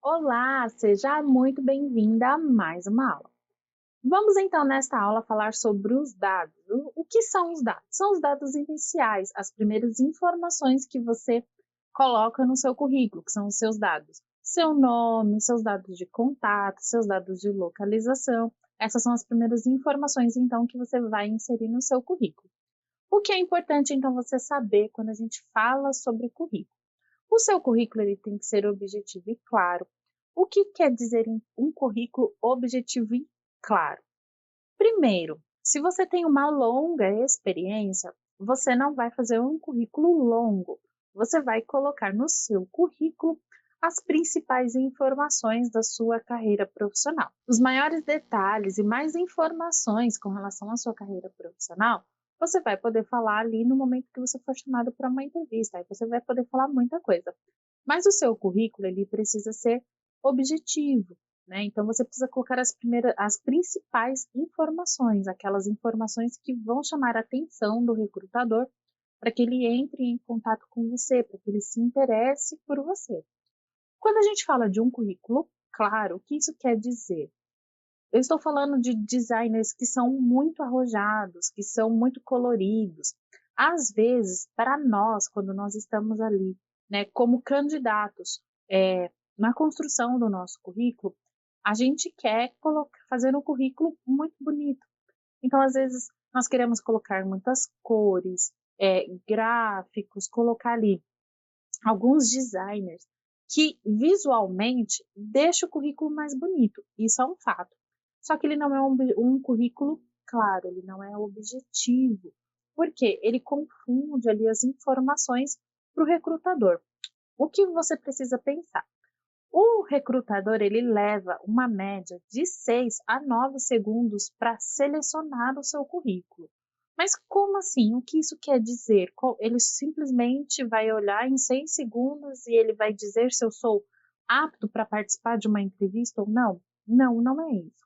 Olá, seja muito bem-vinda a mais uma aula. Vamos então nesta aula falar sobre os dados. O que são os dados? São os dados iniciais, as primeiras informações que você coloca no seu currículo, que são os seus dados. Seu nome, seus dados de contato, seus dados de localização. Essas são as primeiras informações então que você vai inserir no seu currículo. O que é importante então você saber quando a gente fala sobre currículo? O seu currículo ele tem que ser objetivo e claro. O que quer dizer um currículo objetivo e claro? Primeiro, se você tem uma longa experiência, você não vai fazer um currículo longo. Você vai colocar no seu currículo as principais informações da sua carreira profissional. Os maiores detalhes e mais informações com relação à sua carreira profissional, você vai poder falar ali no momento que você for chamado para uma entrevista. Aí você vai poder falar muita coisa. Mas o seu currículo ele precisa ser objetivo, né? Então você precisa colocar as principais informações, aquelas informações que vão chamar a atenção do recrutador para que ele entre em contato com você, para que ele se interesse por você. Quando a gente fala de um currículo claro, o que isso quer dizer? Eu estou falando de designers que são muito arrojados, que são muito coloridos. Às vezes, para nós, quando nós estamos ali, né, como candidatos, na construção do nosso currículo, a gente quer fazer um currículo muito bonito. Então, às vezes, nós queremos colocar muitas cores, gráficos, colocar ali alguns designers que visualmente deixa o currículo mais bonito. Isso é um fato. Só que ele não é um currículo claro, ele não é objetivo. Por quê? Ele confunde ali as informações para o recrutador. O que você precisa pensar? O recrutador ele leva uma média de 6 a 9 segundos para selecionar o seu currículo. Mas como assim? O que isso quer dizer? Ele simplesmente vai olhar em 6 segundos e ele vai dizer se eu sou apto para participar de uma entrevista ou não? Não, não é isso.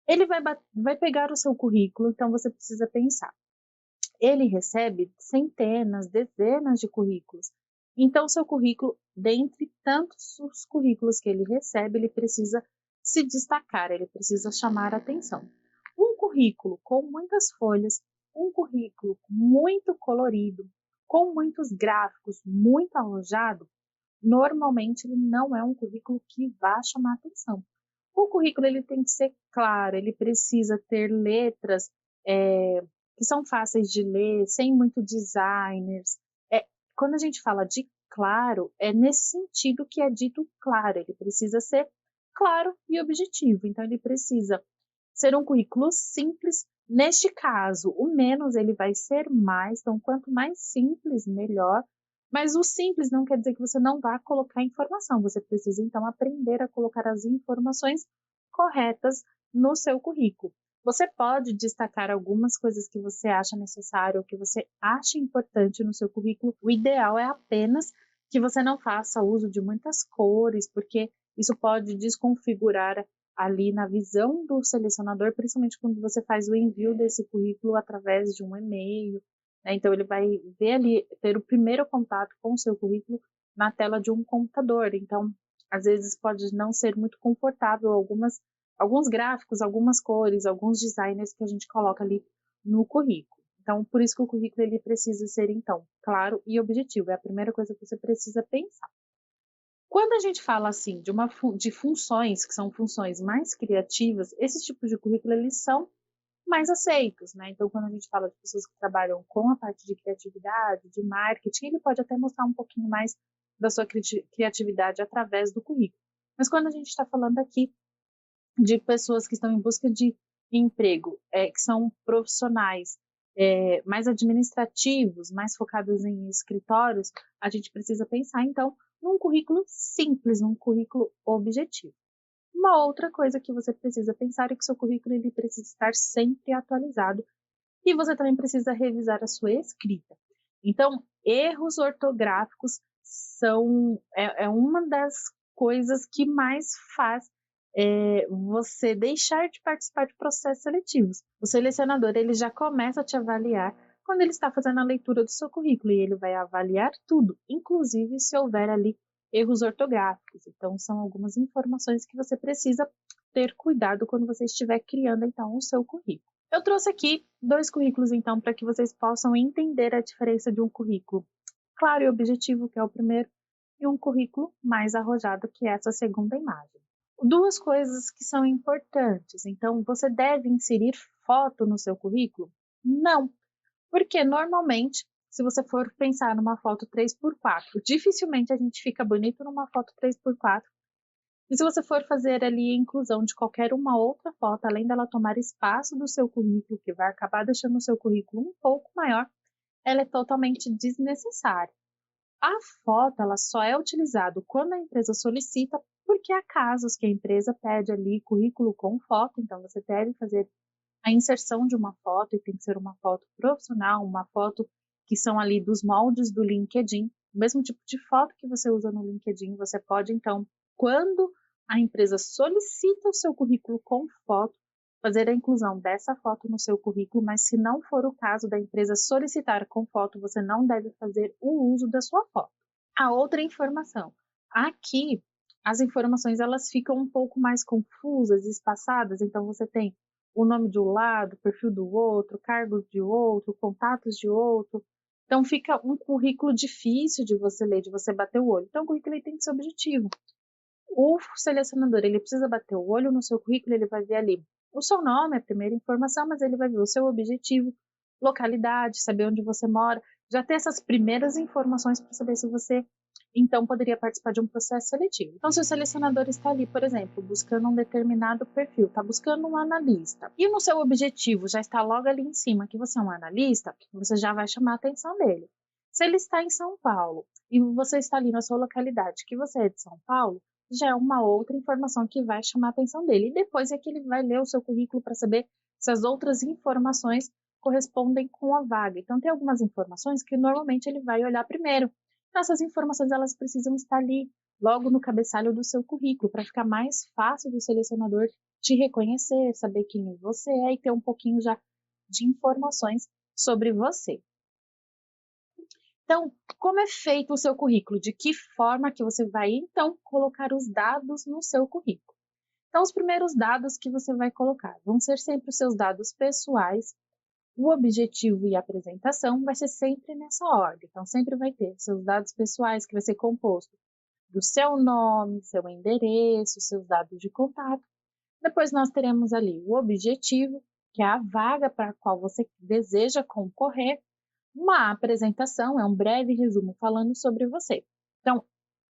Ele vai pegar o seu currículo, então você precisa pensar. Ele recebe centenas, dezenas de currículos. Então, seu currículo, dentre tantos os currículos que ele recebe, ele precisa se destacar, ele precisa chamar a atenção. Um currículo com muitas folhas, um currículo muito colorido, com muitos gráficos, muito arrojado, normalmente ele não é um currículo que vá chamar atenção. O currículo ele tem que ser claro, ele precisa ter letras que são fáceis de ler, sem muito designers. É, quando a gente fala de claro, é nesse sentido que é dito claro, ele precisa ser claro e objetivo. Então, ele precisa ser um currículo simples. Neste caso, o menos ele vai ser mais, então quanto mais simples, melhor. Mas o simples não quer dizer que você não vá colocar informação, você precisa então aprender a colocar as informações corretas no seu currículo. Você pode destacar algumas coisas que você acha necessário ou que você acha importante no seu currículo. O ideal é apenas que você não faça uso de muitas cores, porque isso pode desconfigurar ali na visão do selecionador, principalmente quando você faz o envio desse currículo através de um e-mail, né? Então ele vai ver ali, ter o primeiro contato com o seu currículo na tela de um computador. Então, às vezes pode não ser muito confortável alguns gráficos, algumas cores, alguns designers que a gente coloca ali no currículo. Então, por isso que o currículo ele precisa ser, então, claro e objetivo. É a primeira coisa que você precisa pensar. Quando a gente fala assim de funções, que são funções mais criativas, esses tipos de currículo eles são mais aceitos, né? Então, quando a gente fala de pessoas que trabalham com a parte de criatividade, de marketing, ele pode até mostrar um pouquinho mais da sua criatividade através do currículo. Mas quando a gente está falando aqui de pessoas que estão em busca de emprego, que são profissionais mais administrativos, mais focados em escritórios, a gente precisa pensar, então, num currículo simples, num currículo objetivo. Uma outra coisa que você precisa pensar é que seu currículo ele precisa estar sempre atualizado e você também precisa revisar a sua escrita. Então, erros ortográficos é uma das coisas que mais faz você deixar de participar de processos seletivos. O selecionador ele já começa a te avaliar quando ele está fazendo a leitura do seu currículo e ele vai avaliar tudo, inclusive se houver ali erros ortográficos. Então, são algumas informações que você precisa ter cuidado quando você estiver criando, então, o seu currículo. Eu trouxe aqui 2 currículos, então, para que vocês possam entender a diferença de um currículo claro e objetivo, que é o primeiro, e um currículo mais arrojado, que é essa segunda imagem. 2 coisas que são importantes. Então, você deve inserir foto no seu currículo? Não, porque normalmente, se você for pensar numa foto 3x4, dificilmente a gente fica bonito numa foto 3x4. E se você for fazer ali a inclusão de qualquer uma outra foto, além dela tomar espaço do seu currículo, que vai acabar deixando o seu currículo um pouco maior, ela é totalmente desnecessária. A foto ela só é utilizada quando a empresa solicita, porque há casos que a empresa pede ali currículo com foto, então você deve fazer a inserção de uma foto e tem que ser uma foto profissional, uma foto que são ali dos moldes do LinkedIn, o mesmo tipo de foto que você usa no LinkedIn, você pode então, quando a empresa solicita o seu currículo com foto, fazer a inclusão dessa foto no seu currículo, mas se não for o caso da empresa solicitar com foto, você não deve fazer o uso da sua foto. A outra informação, aqui as informações elas ficam um pouco mais confusas, espaçadas, então você tem o nome de um lado, o perfil do outro, cargos de outro, contatos de outro. Então fica um currículo difícil de você ler, de você bater o olho. Então o currículo ele tem que ser objetivo. O selecionador ele precisa bater o olho no seu currículo, ele vai ver ali o seu nome, a primeira informação, mas ele vai ver o seu objetivo, localidade, saber onde você mora, já ter essas primeiras informações para saber se você então poderia participar de um processo seletivo. Então, se o selecionador está ali, por exemplo, buscando um determinado perfil, está buscando um analista, e no seu objetivo já está logo ali em cima que você é um analista, você já vai chamar a atenção dele. Se ele está em São Paulo e você está ali na sua localidade, que você é de São Paulo, já é uma outra informação que vai chamar a atenção dele. E depois é que ele vai ler o seu currículo para saber se as outras informações correspondem com a vaga. Então, tem algumas informações que normalmente ele vai olhar primeiro. Essas informações elas precisam estar ali, logo no cabeçalho do seu currículo, para ficar mais fácil do selecionador te reconhecer, saber quem você é e ter um pouquinho já de informações sobre você. Então, como é feito o seu currículo? De que forma que você vai, então, colocar os dados no seu currículo? Então, os primeiros dados que você vai colocar vão ser sempre os seus dados pessoais, o objetivo e a apresentação vai ser sempre nessa ordem. Então, sempre vai ter seus dados pessoais, que vai ser composto do seu nome, seu endereço, seus dados de contato. Depois nós teremos ali o objetivo, que é a vaga para a qual você deseja concorrer. Uma apresentação é um breve resumo falando sobre você. Então,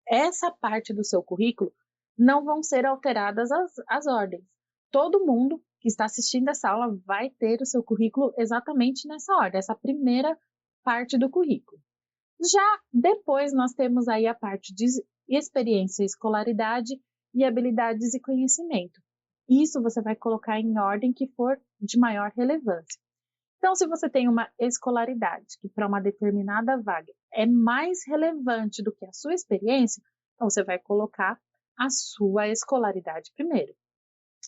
essa parte do seu currículo não vão ser alteradas as ordens. Todo mundo que está assistindo essa aula vai ter o seu currículo exatamente nessa ordem, essa primeira parte do currículo. Já depois nós temos aí a parte de experiência, escolaridade e habilidades e conhecimento. Isso você vai colocar em ordem que for de maior relevância. Então, se você tem uma escolaridade que para uma determinada vaga é mais relevante do que a sua experiência, então você vai colocar a sua escolaridade primeiro.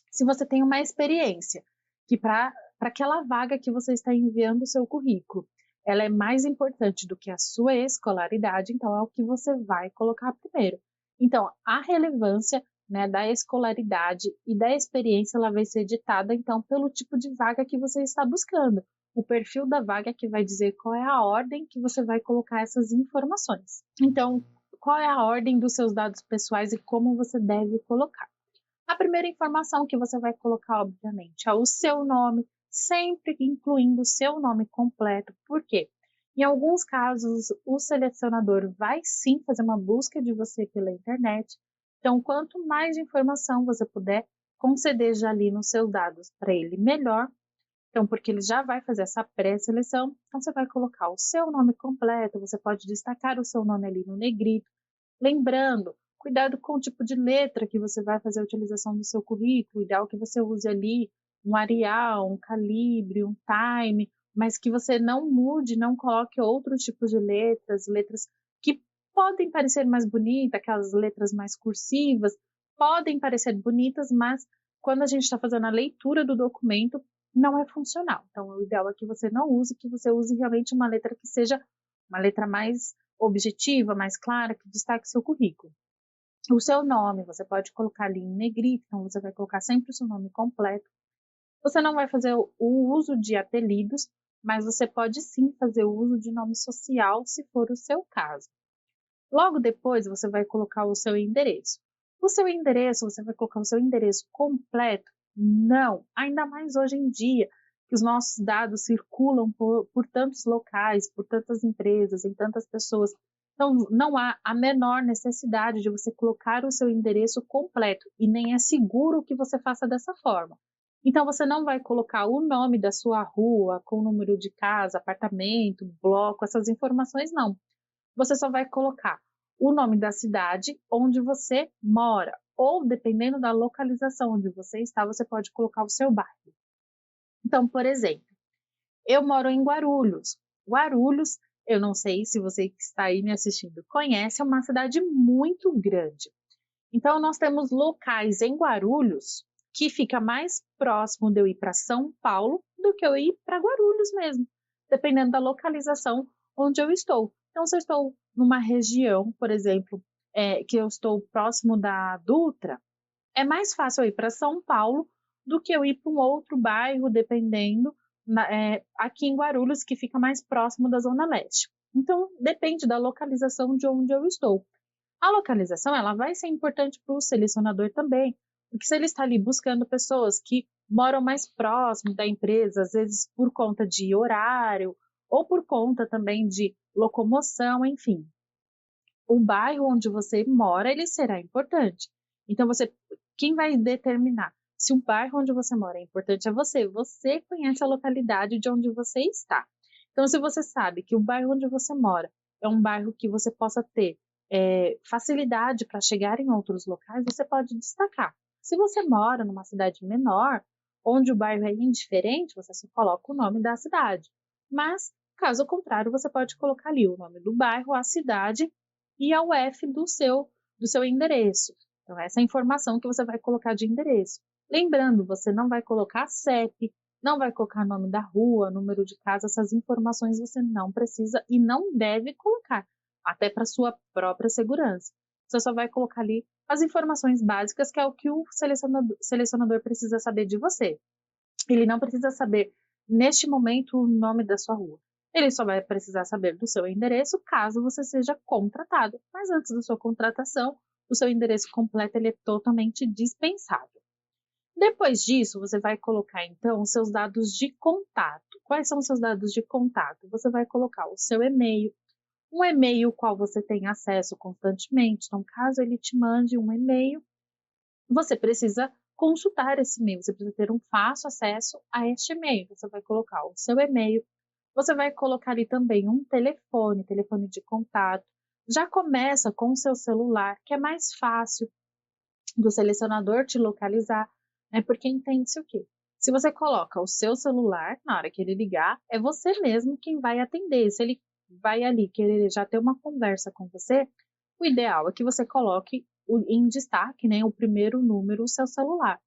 Se você tem uma experiência que para aquela vaga que você está enviando o seu currículo, ela é mais importante do que a sua escolaridade, então é o que você vai colocar primeiro. Então, a relevância, né, da escolaridade e da experiência, ela vai ser ditada, então, pelo tipo de vaga que você está buscando. O perfil da vaga que vai dizer qual é a ordem que você vai colocar essas informações. Então, qual é a ordem dos seus dados pessoais e como você deve colocar? A primeira informação que você vai colocar, obviamente, é o seu nome, sempre incluindo o seu nome completo. Por quê? Em alguns casos, o selecionador vai sim fazer uma busca de você pela internet. Então, quanto mais informação você puder conceder já ali nos seus dados para ele, melhor. Então, porque ele já vai fazer essa pré-seleção, então você vai colocar o seu nome completo, você pode destacar o seu nome ali no negrito. Lembrando, cuidado com o tipo de letra que você vai fazer a utilização do seu currículo, ideal que você use ali um Arial, um Calibre, um Time, mas que você não mude, não coloque outros tipos de letras, letras que podem parecer mais bonitas, aquelas letras mais cursivas, podem parecer bonitas, mas quando a gente está fazendo a leitura do documento, não é funcional. Então, o ideal é que você não use, que você use realmente uma letra que seja uma letra mais objetiva, mais clara, que destaque seu currículo. O seu nome, você pode colocar ali em negrito, então você vai colocar sempre o seu nome completo. Você não vai fazer o uso de apelidos, mas você pode sim fazer o uso de nome social, se for o seu caso. Logo depois, você vai colocar o seu endereço. O seu endereço, você vai colocar o seu endereço completo? Não, ainda mais hoje em dia, que os nossos dados circulam por tantos locais, por tantas empresas, em tantas pessoas. Então, não há a menor necessidade de você colocar o seu endereço completo e nem é seguro que você faça dessa forma. Então, você não vai colocar o nome da sua rua, com o número de casa, apartamento, bloco, essas informações, não. Você só vai colocar o nome da cidade onde você mora, ou dependendo da localização onde você está, você pode colocar o seu bairro. Então, por exemplo, eu moro em Guarulhos. Guarulhos, eu não sei se você que está aí me assistindo conhece, é uma cidade muito grande. Então, nós temos locais em Guarulhos que fica mais próximo de eu ir para São Paulo do que eu ir para Guarulhos mesmo, dependendo da localização onde eu estou. Então, se eu estou numa região, por exemplo, que eu estou próximo da Dutra, é mais fácil eu ir para São Paulo do que eu ir para um outro bairro, dependendo, aqui em Guarulhos, que fica mais próximo da Zona Leste. Então, depende da localização de onde eu estou. A localização ela vai ser importante para o selecionador também, porque se ele está ali buscando pessoas que moram mais próximo da empresa, às vezes por conta de horário ou por conta também de locomoção, enfim, o bairro onde você mora ele será importante. Então quem vai determinar se o bairro onde você mora é importante é você. Você conhece a localidade de onde você está. Então, se você sabe que o bairro onde você mora é um bairro que você possa ter facilidade para chegar em outros locais, você pode destacar. Se você mora numa cidade menor, onde o bairro é indiferente, você só coloca o nome da cidade. Mas, caso contrário, você pode colocar ali o nome do bairro, a cidade e a UF do seu endereço. Então, essa é a informação que você vai colocar de endereço. Lembrando, você não vai colocar CEP, não vai colocar nome da rua, número de casa, essas informações você não precisa e não deve colocar, até para sua própria segurança. Você só vai colocar ali as informações básicas, que é o que o selecionador precisa saber de você. Ele não precisa saber, neste momento, o nome da sua rua. Ele só vai precisar saber do seu endereço caso você seja contratado. Mas antes da sua contratação, o seu endereço completo ele é totalmente dispensável. Depois disso, você vai colocar, então, os seus dados de contato. Quais são os seus dados de contato? Você vai colocar o seu e-mail, um e-mail ao qual você tem acesso constantemente. Então, caso ele te mande um e-mail, você precisa consultar esse e-mail, você precisa ter um fácil acesso a este e-mail. Você vai colocar o seu e-mail, você vai colocar ali também um telefone de contato. Já começa com o seu celular, que é mais fácil do selecionador te localizar, né? Porque entende-se o quê? Se você coloca o seu celular, na hora que ele ligar, é você mesmo quem vai atender. Se ele vai ali querer já ter uma conversa com você, o ideal é que você coloque em destaque, né, o primeiro número, o seu celular.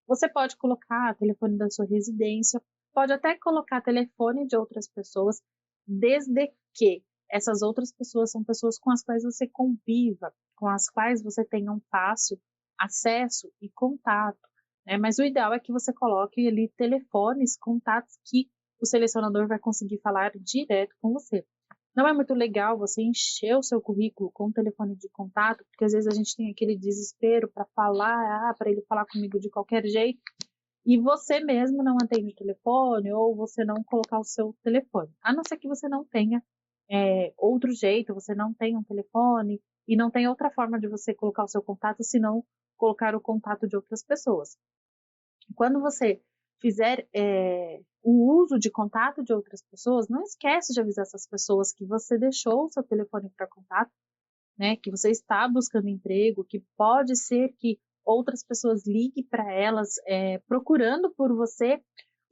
Você pode colocar telefone da sua residência, pode até colocar telefone de outras pessoas, desde que essas outras pessoas são pessoas com as quais você conviva, com as quais você tenha um fácil acesso e contato, né? Mas o ideal é que você coloque ali telefones, contatos que o selecionador vai conseguir falar direto com você. Não é muito legal você encher o seu currículo com telefone de contato, porque às vezes a gente tem aquele desespero para falar, para ele falar comigo de qualquer jeito, e você mesmo não atende o telefone ou você não colocar o seu telefone. A não ser que você não tenha outro jeito, você não tem um telefone e não tem outra forma de você colocar o seu contato, senão colocar o contato de outras pessoas. Quando você fizer o uso de contato de outras pessoas, não esquece de avisar essas pessoas que você deixou o seu telefone para contato, né? Que você está buscando emprego, que pode ser que outras pessoas liguem para elas procurando por você,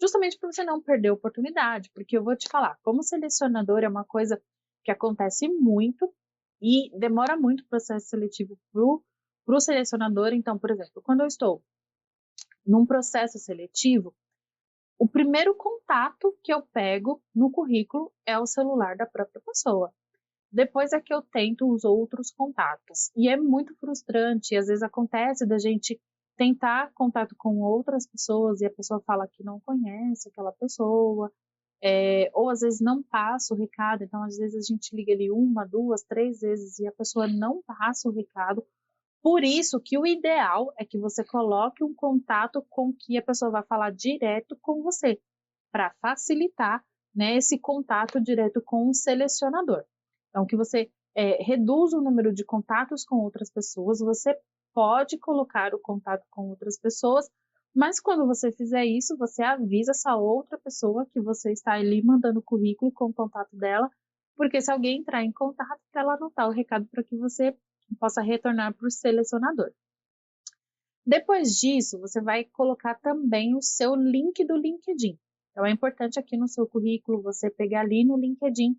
justamente para você não perder a oportunidade. Porque eu vou te falar, como selecionador é uma coisa que acontece muito e demora muito o processo seletivo para o selecionador. Então, por exemplo, quando eu estou num processo seletivo, o primeiro contato que eu pego no currículo é o celular da própria pessoa. depois é que eu tento os outros contatos. E é muito frustrante, e às vezes acontece da gente tentar contato com outras pessoas e a pessoa fala que não conhece aquela pessoa, ou às vezes não passa o recado, então às vezes a gente liga ali uma, duas, três vezes e a pessoa não passa o recado. Por isso que o ideal é que você coloque um contato com que a pessoa vai falar direto com você, para facilitar, né, esse contato direto com o selecionador. Então, que você reduza o número de contatos com outras pessoas, você pode colocar o contato com outras pessoas, mas quando você fizer isso, você avisa essa outra pessoa que você está ali mandando o currículo com o contato dela, porque se alguém entrar em contato, para ela anotar o recado para que você possa retornar para o selecionador. Depois disso, você vai colocar também o seu link do LinkedIn. Então, é importante aqui no seu currículo você pegar ali no LinkedIn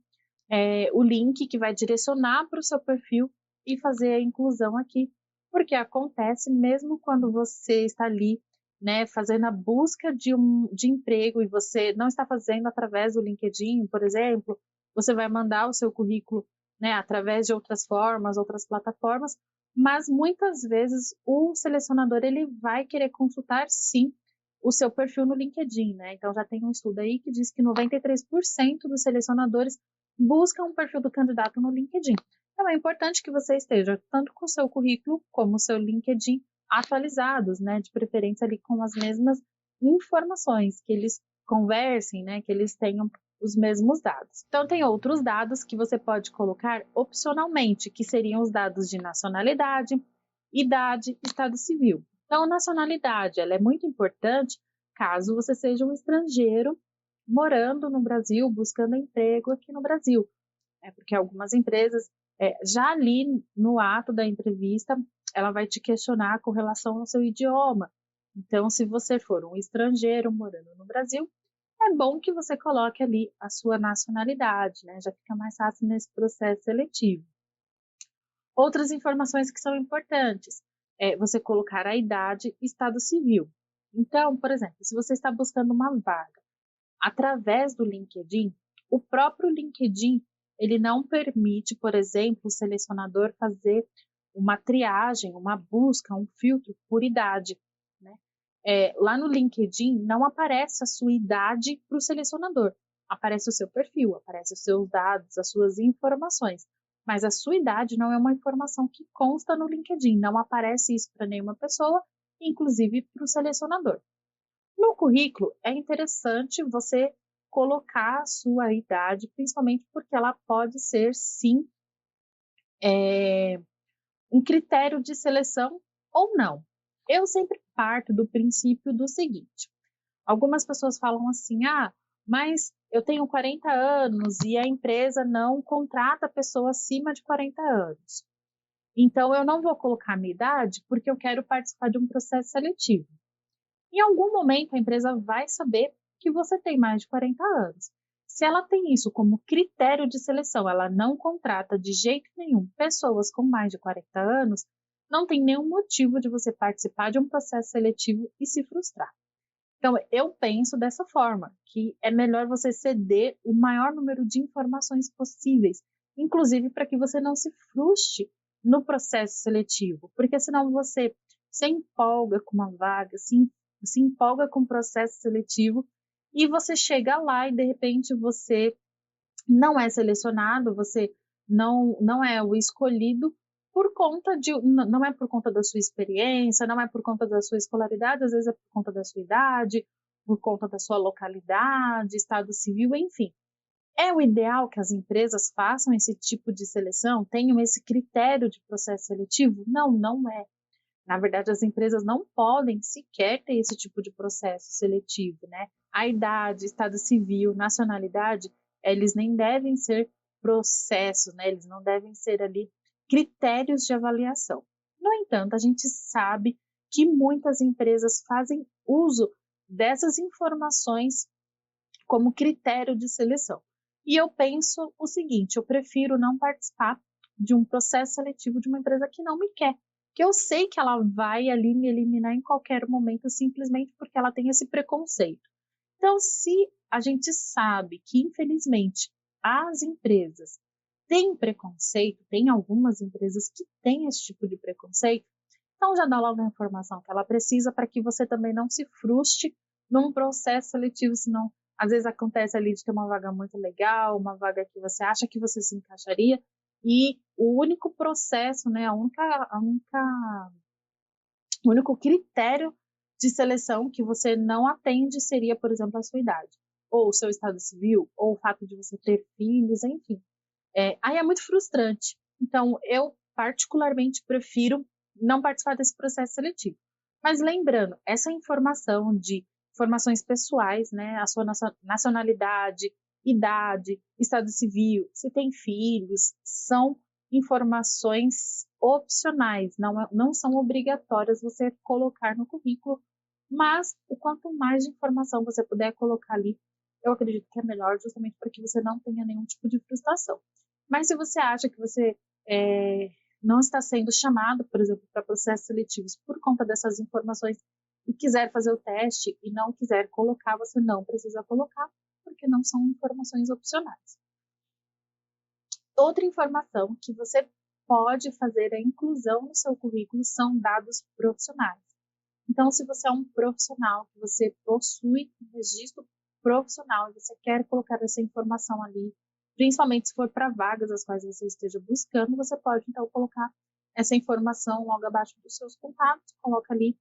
o link que vai direcionar para o seu perfil e fazer a inclusão aqui, porque acontece mesmo quando você está ali, né, fazendo a busca de emprego e você não está fazendo através do LinkedIn, por exemplo, você vai mandar o seu currículo, né, através de outras formas, outras plataformas, mas muitas vezes o selecionador ele vai querer consultar sim o seu perfil no LinkedIn, né? Então já tem um estudo aí que diz que 93% dos selecionadores buscam um perfil do candidato no LinkedIn. Então é importante que você esteja tanto com o seu currículo como o seu LinkedIn atualizados, né? De preferência ali com as mesmas informações, que eles conversem, né? Que eles tenham os mesmos dados. Então, tem outros dados que você pode colocar opcionalmente, que seriam os dados de nacionalidade, idade, estado civil. Então, nacionalidade, ela é muito importante caso você seja um estrangeiro morando no Brasil, buscando emprego aqui no Brasil. Porque algumas empresas, já ali no ato da entrevista, ela vai te questionar com relação ao seu idioma. Então, se você for um estrangeiro morando no Brasil, é bom que você coloque ali a sua nacionalidade, né? Já fica mais fácil nesse processo seletivo. Outras informações que são importantes é você colocar a idade e estado civil. Então, por exemplo, se você está buscando uma vaga através do LinkedIn, o próprio LinkedIn ele não permite, por exemplo, o selecionador fazer uma triagem, uma busca, um filtro por idade, né? Lá no LinkedIn não aparece a sua idade para o selecionador, aparece o seu perfil, aparece os seus dados, as suas informações, mas a sua idade não é uma informação que consta no LinkedIn, não aparece isso para nenhuma pessoa, inclusive para o selecionador. No currículo, é interessante você colocar a sua idade, principalmente porque ela pode ser, sim, um critério de seleção ou não. Eu sempre parto do princípio do seguinte: algumas pessoas falam assim, mas eu tenho 40 anos e a empresa não contrata pessoa acima de 40 anos. Então, eu não vou colocar a minha idade porque eu quero participar de um processo seletivo. Em algum momento, a empresa vai saber que você tem mais de 40 anos. Se ela tem isso como critério de seleção, ela não contrata de jeito nenhum pessoas com mais de 40 anos, não tem nenhum motivo de você participar de um processo seletivo e se frustrar. Então, eu penso dessa forma, que é melhor você ceder o maior número de informações possíveis, inclusive para que você não se frustre no processo seletivo, porque senão você se empolga com uma vaga, se empolga com o processo seletivo e você chega lá e de repente você não é selecionado, você não é o escolhido por conta de, não é por conta da sua experiência, não é por conta da sua escolaridade, às vezes é por conta da sua idade, por conta da sua localidade, estado civil, enfim. É o ideal que as empresas façam esse tipo de seleção, tenham esse critério de processo seletivo? Não, não é. Na verdade, as empresas não podem sequer ter esse tipo de processo seletivo, né? A idade, estado civil, nacionalidade, eles nem devem ser processos, né? Eles não devem ser ali critérios de avaliação. No entanto, a gente sabe que muitas empresas fazem uso dessas informações como critério de seleção. E eu penso o seguinte: eu prefiro não participar de um processo seletivo de uma empresa que não me quer, que eu sei que ela vai ali me eliminar em qualquer momento simplesmente porque ela tem esse preconceito. Então, se a gente sabe que, infelizmente, as empresas tem preconceito, tem algumas empresas que têm esse tipo de preconceito, então já dá logo a informação que ela precisa para que você também não se frustre num processo seletivo, senão às vezes acontece ali de ter uma vaga muito legal, uma vaga que você acha que você se encaixaria, e o único processo, né, o único critério de seleção que você não atende seria, por exemplo, a sua idade, ou o seu estado civil, ou o fato de você ter filhos, enfim. Aí é muito frustrante. Então, eu particularmente prefiro não participar desse processo seletivo. Mas lembrando, essa informação de informações pessoais, né, a sua nacionalidade, idade, estado civil, se tem filhos, são informações opcionais, não são obrigatórias você colocar no currículo, mas o quanto mais de informação você puder colocar ali, eu acredito que é melhor, justamente para que você não tenha nenhum tipo de frustração. Mas se você acha que você não está sendo chamado, por exemplo, para processos seletivos por conta dessas informações e quiser fazer o teste e não quiser colocar, você não precisa colocar, porque não são informações opcionais. Outra informação que você pode fazer a inclusão no seu currículo são dados profissionais. Então, se você é um profissional, que você possui um registro profissional e você quer colocar essa informação ali, principalmente se for para vagas as quais você esteja buscando, você pode então colocar essa informação logo abaixo dos seus contatos, coloca ali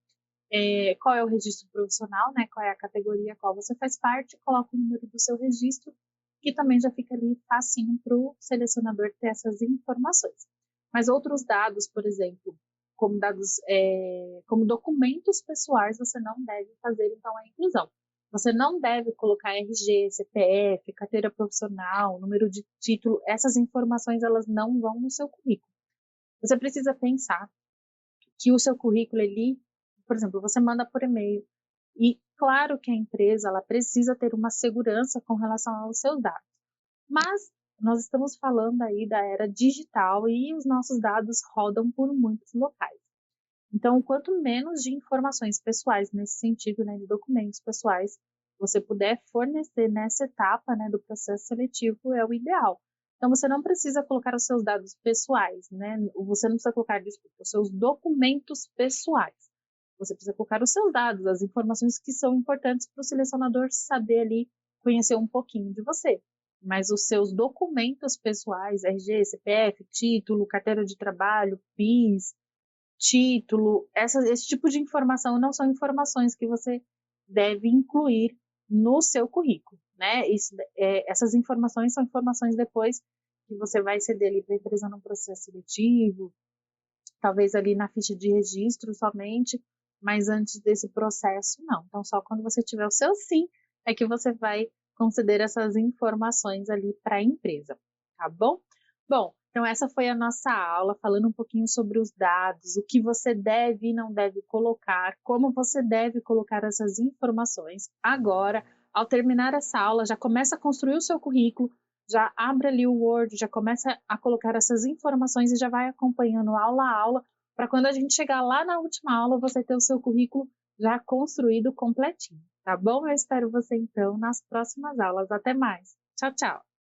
qual é o registro profissional, né, qual é a categoria a qual você faz parte, coloca o número do seu registro, que também já fica ali facinho para o selecionador ter essas informações. Mas outros dados, por exemplo, como dados, como documentos pessoais, você não deve fazer então a inclusão. Você não deve colocar RG, CPF, carteira profissional, número de título, essas informações elas não vão no seu currículo. Você precisa pensar que o seu currículo ali, por exemplo, você manda por e-mail e claro que a empresa ela precisa ter uma segurança com relação aos seus dados. Mas nós estamos falando aí da era digital e os nossos dados rodam por muitos locais. Então, quanto menos de informações pessoais nesse sentido, né, de documentos pessoais, você puder fornecer nessa etapa, né, do processo seletivo, é o ideal. Então, você não precisa colocar os seus dados pessoais, né? Você não precisa colocar, desculpa, os seus documentos pessoais. Você precisa colocar os seus dados, as informações que são importantes para o selecionador saber ali, conhecer um pouquinho de você. Mas os seus documentos pessoais, RG, CPF, título, carteira de trabalho, PIS, título, esse tipo de informação não são informações que você deve incluir no seu currículo, né? Essas informações são informações depois que você vai ceder ali para a empresa num processo seletivo, talvez ali na ficha de registro somente, mas antes desse processo não. Então só quando você tiver o seu sim é que você vai conceder essas informações ali para a empresa, tá bom? Bom, então essa foi a nossa aula falando um pouquinho sobre os dados, o que você deve e não deve colocar, como você deve colocar essas informações. Agora, ao terminar essa aula, já começa a construir o seu currículo, já abre ali o Word, já começa a colocar essas informações e já vai acompanhando aula a aula, para quando a gente chegar lá na última aula, você ter o seu currículo já construído completinho, tá bom? Eu espero você então nas próximas aulas. Até mais. Tchau, tchau.